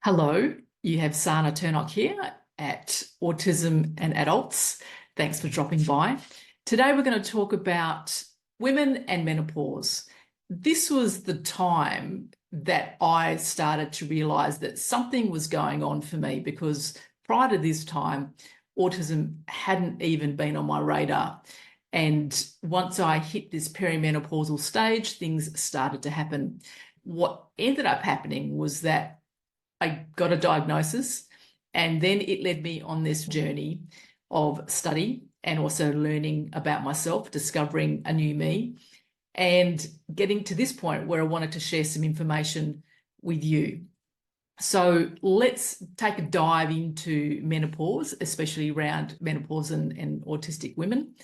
Hello, you have Sana Turnock here at Autism and Adults. Thanks for dropping by. Today we're going to talk about women and menopause. This was the time that I started to realise that something was going on for me, because prior to this time, autism hadn't even been on my radar. And once I hit this perimenopausal stage, things started to happen. What ended up happening was that I got a diagnosis, and then it led me on this journey of study and also learning about myself, discovering a new me, and getting to this point where I wanted to share some information with you. So let's take a dive into menopause, especially around menopause and autistic women,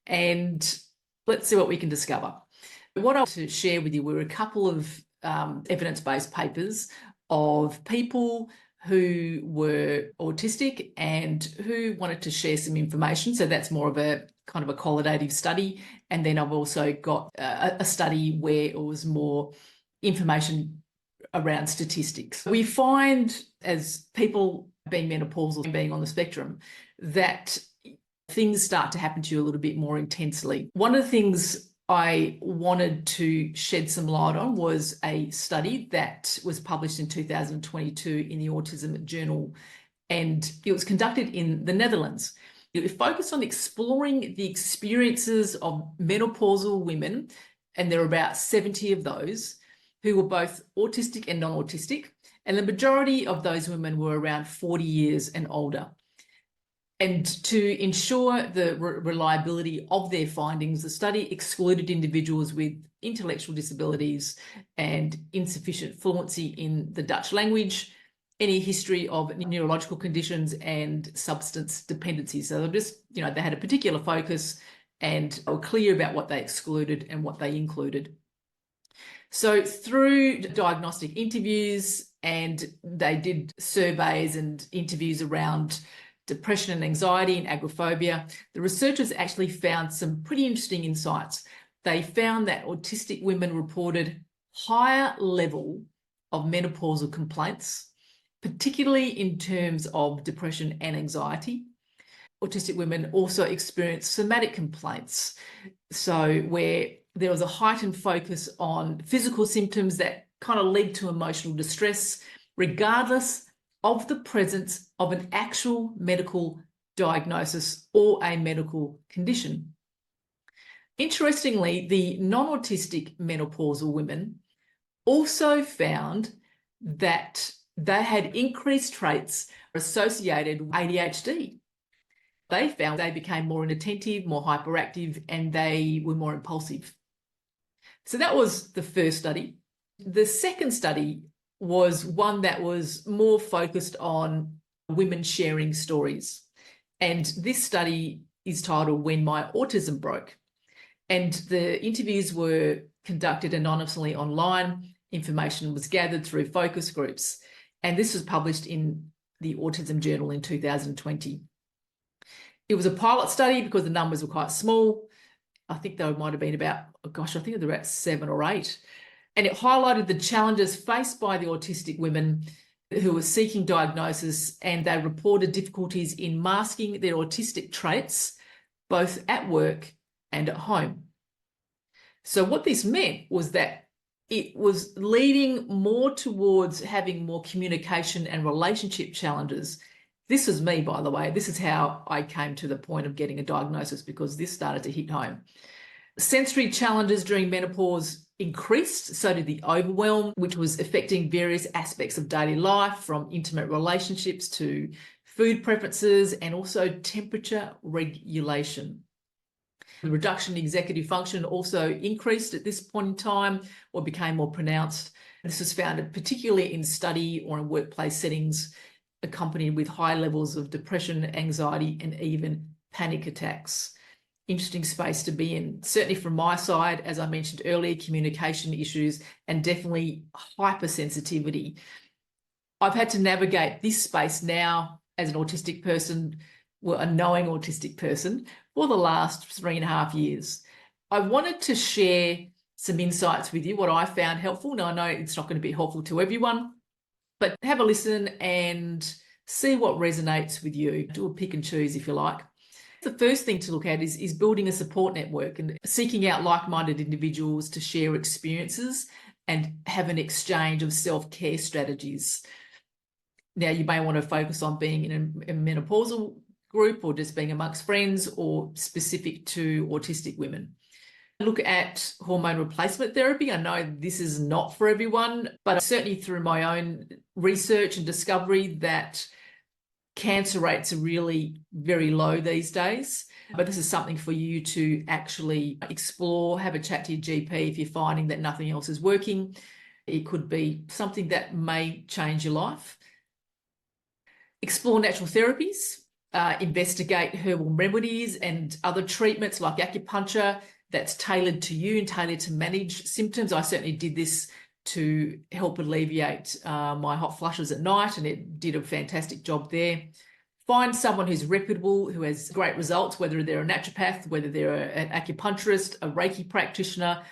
and let's see what we can discover. What I want to share with you were a couple of evidence-based papers of people who were autistic and who wanted to share some information. So that's more of a kind of a qualitative study. And then I've also got a study where it was more information around statistics. We find, as people being menopausal and being on the spectrum, that things start to happen to you a little bit more intensely. One of the things I wanted to shed some light on was a study that was published in 2022 in the Autism Journal, and it was conducted in the Netherlands. It focused on exploring the experiences of menopausal women, and there are about 70 of those who were both autistic and non-autistic, and the majority of those women were around 40 years and older. And to ensure the reliability of their findings, the study excluded individuals with intellectual disabilities and insufficient fluency in the Dutch language, any history of neurological conditions, and substance dependency. So they just, they had a particular focus and were clear about what they excluded and what they included. So through diagnostic interviews, and they did surveys and interviews around depression and anxiety and agoraphobia, the researchers actually found some pretty interesting insights. They found that autistic women reported higher level of menopausal complaints, particularly in terms of depression and anxiety. Autistic women also experienced somatic complaints, so where there was a heightened focus on physical symptoms that kind of led to emotional distress, regardless of the presence of an actual medical diagnosis or a medical condition. Interestingly, the non-autistic menopausal women also found that they had increased traits associated with ADHD. They found they became more inattentive, more hyperactive, and they were more impulsive. So that was the first study. The second study was one that was more focused on women sharing stories. And this study is titled When My Autism Broke. And the interviews were conducted anonymously online. Information was gathered through focus groups. And this was published in the Autism Journal in 2020. It was a pilot study because the numbers were quite small. I think there might have been about, I think there were about 7 or 8. And it highlighted the challenges faced by the autistic women who were seeking diagnosis, and they reported difficulties in masking their autistic traits, both at work and at home. So what this meant was that it was leading more towards having more communication and relationship challenges. This was me, by the way. This is how I came to the point of getting a diagnosis, because this started to hit home. Sensory challenges during menopause increased, so did the overwhelm, which was affecting various aspects of daily life, from intimate relationships to food preferences, and also temperature regulation. The reduction in executive function also increased at this point in time, or became more pronounced. This was found particularly in study or in workplace settings, accompanied with high levels of depression, anxiety, and even panic attacks. Interesting space to be in. Certainly from my side, as I mentioned earlier, communication issues and definitely hypersensitivity. I've had to navigate this space now as an autistic person, well, a knowing autistic person, for the last 3.5 years. I wanted to share some insights with you, what I found helpful. Now, I know it's not going to be helpful to everyone, But have a listen and see what resonates with you. Do a pick and choose if you like. The first thing to look at is building a support network and seeking out like-minded individuals to share experiences and have an exchange of self-care strategies. Now, you may want to focus on being in a menopausal group or just being amongst friends or specific to autistic women. Look at hormone replacement therapy. I know this is not for everyone, but certainly through my own research and discovery that cancer rates are really very low these days. But this is something for you to actually explore, have a chat to your GP if you're finding that nothing else is working. It could be something that may change your life. Explore natural therapies, investigate herbal remedies and other treatments like acupuncture that's tailored to you and tailored to manage symptoms. I certainly did this to help alleviate my hot flushes at night, and it did a fantastic job there. Find someone who's reputable, who has great results, whether they're a naturopath, whether they're an acupuncturist, a Reiki practitioner,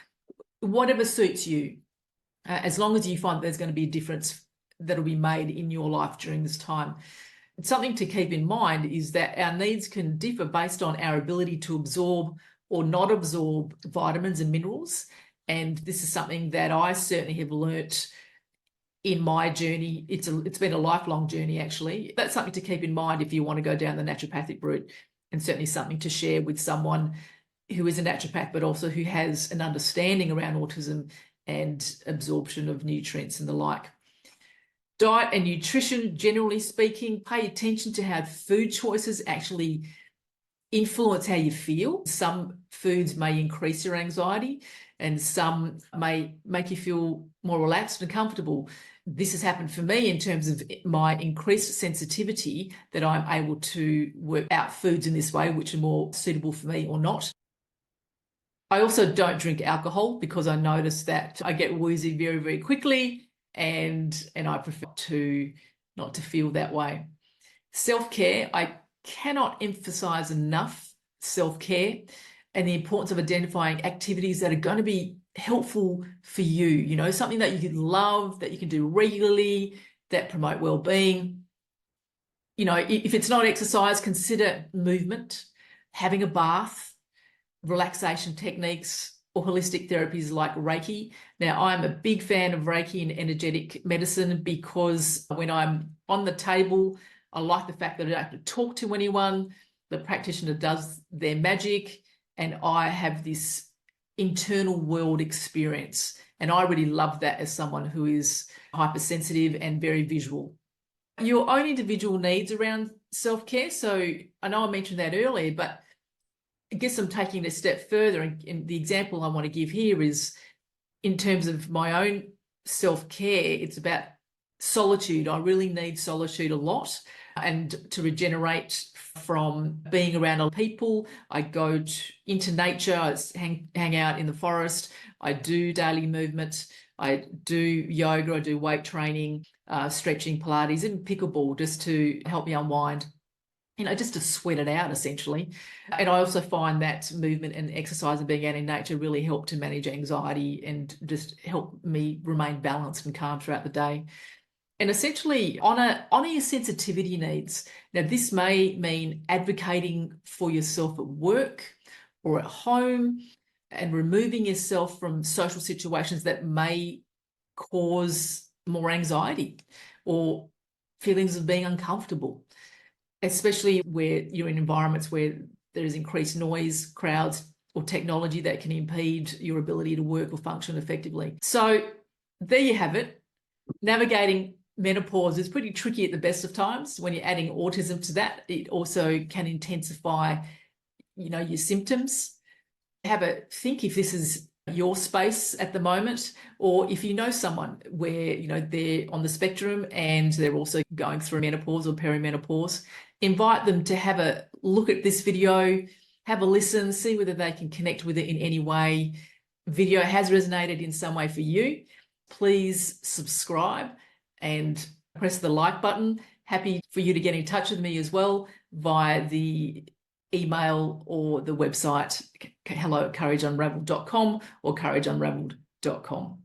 whatever suits you. As long as you find there's going to be a difference that'll be made in your life during this time. Something to keep in mind is that our needs can differ based on our ability to absorb or not absorb vitamins and minerals. And this is something that I certainly have learnt in my journey. It's been a lifelong journey, actually. That's something to keep in mind if you want to go down the naturopathic route, and certainly something to share with someone who is a naturopath, but also who has an understanding around autism and absorption of nutrients and the like. Diet and nutrition, generally speaking, pay attention to how food choices actually influence how you feel. Some foods may increase your anxiety and some may make you feel more relaxed and comfortable. This has happened for me in terms of my increased sensitivity, that I'm able to work out foods in this way which are more suitable for me or not. I also don't drink alcohol because I notice that I get woozy very, very quickly, and I prefer not to feel that way. Self-care, I cannot emphasize enough self-care and the importance of identifying activities that are going to be helpful for you, you know, something that you can love, that you can do regularly, that promote well-being. You know, if it's not exercise, consider movement, having a bath, relaxation techniques, or holistic therapies like Reiki. Now, I'm a big fan of Reiki and energetic medicine because when I'm on the table, I like the fact that I don't have to talk to anyone. The practitioner does their magic, and I have this internal world experience. And I really love that as someone who is hypersensitive and very visual. Your own individual needs around self-care. So I know I mentioned that earlier, but I guess I'm taking it a step further, and the example I want to give here is in terms of my own self-care, it's about solitude. I really need solitude a lot, and to regenerate from being around other people, I go into nature, I hang out in the forest, I do daily movement, I do yoga, I do weight training, stretching, Pilates, and pickleball just to help me unwind. You know, just to sweat it out, essentially. And I also find that movement and exercise and being out in nature really help to manage anxiety and just help me remain balanced and calm throughout the day. And essentially, honor your sensitivity needs. Now, this may mean advocating for yourself at work or at home and removing yourself from social situations that may cause more anxiety or feelings of being uncomfortable, especially where you're in environments where there is increased noise, crowds, or technology that can impede your ability to work or function effectively. So there you have it. Navigating menopause is pretty tricky at the best of times. When you're adding autism to that, it also can intensify, you know, your symptoms. Have a think if this is your space at the moment, or if you know someone where, you know, they're on the spectrum and they're also going through menopause or perimenopause. Invite them to have a look at this video, have a listen, see whether they can connect with it in any way. Video has resonated in some way for you. Please subscribe and press the like button. Happy for you to get in touch with me as well via the email or the website hello@courageunraveled.com or courageunraveled.com.